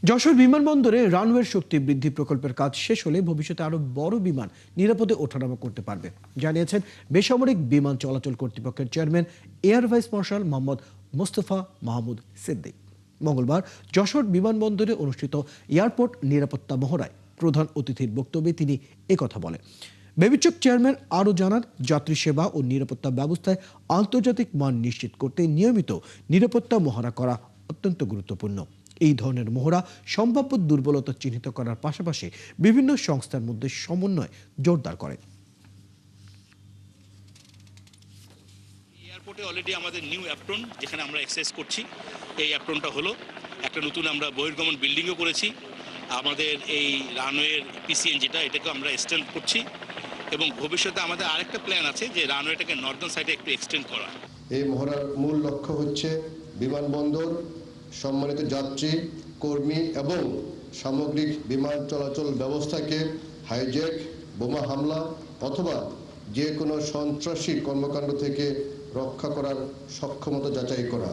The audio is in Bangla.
যশোর বিমানবন্দরে রানওয়ের শক্তি বৃদ্ধি প্রকল্পের কাজ শেষ হলে ভবিষ্যতে আরো বড় বিমান নিরাপদে ওঠানামা করতে পারবে, জানিয়েছেন বেসামরিক বিমান চলাচল কর্তৃপক্ষের chairman air vice marshal Mohammad Mostafa Mahmud Siddique. মঙ্গলবার যশোর বিমানবন্দরে অনুষ্ঠিত এয়ারপোর্ট নিরাপত্তা মহড়ায় প্রধান অতিথির বক্তব্যে তিনি একথা বলেন। বেবিচক চেয়ারম্যান আরও জানান, যাত্রী সেবা ও নিরাপত্তা ব্যবস্থায় আন্তর্জাতিক মান নিশ্চিত করতে নিয়মিত নিরাপত্তা মহড়া করা অত্যন্ত গুরুত্বপূর্ণ। এই ধরনের মহড়া সম্ভাব্য দুর্বলতা চিহ্নিত করার পাশাপাশি বিভিন্ন সংস্থার মধ্যে সমন্বয় জোরদার করে। এয়ারপোর্টে অলরেডি আমাদের নিউ অ্যাপ্রন যেখানে আমরা এক্সেস করছি, এই অ্যাপ্রনটা হলো একটা নতুন আমরা বহির্গমন বিল্ডিংও করেছি। আমাদের এই রানওয়ের পিসিএন যেটা, এটাকে আমরা এক্সটেন্ড করছি এবং ভবিষ্যতে আমাদের আরেকটা প্ল্যান আছে যে রানওয়েটাকে নর্দার্ন সাইডে একটু এক্সটেন্ড করা। এই মহড়ার মূল লক্ষ্য হচ্ছে বিমানবন্দর, সম্মানিত যাত্রী, কর্মী এবং সামগ্রিক বিমান চলাচল ব্যবস্থাকে হাইজ্যাক, বোমা হামলা অথবা যে কোনো সন্ত্রাসী কর্মকাণ্ড থেকে রক্ষা করার সক্ষমতা যাচাই করা।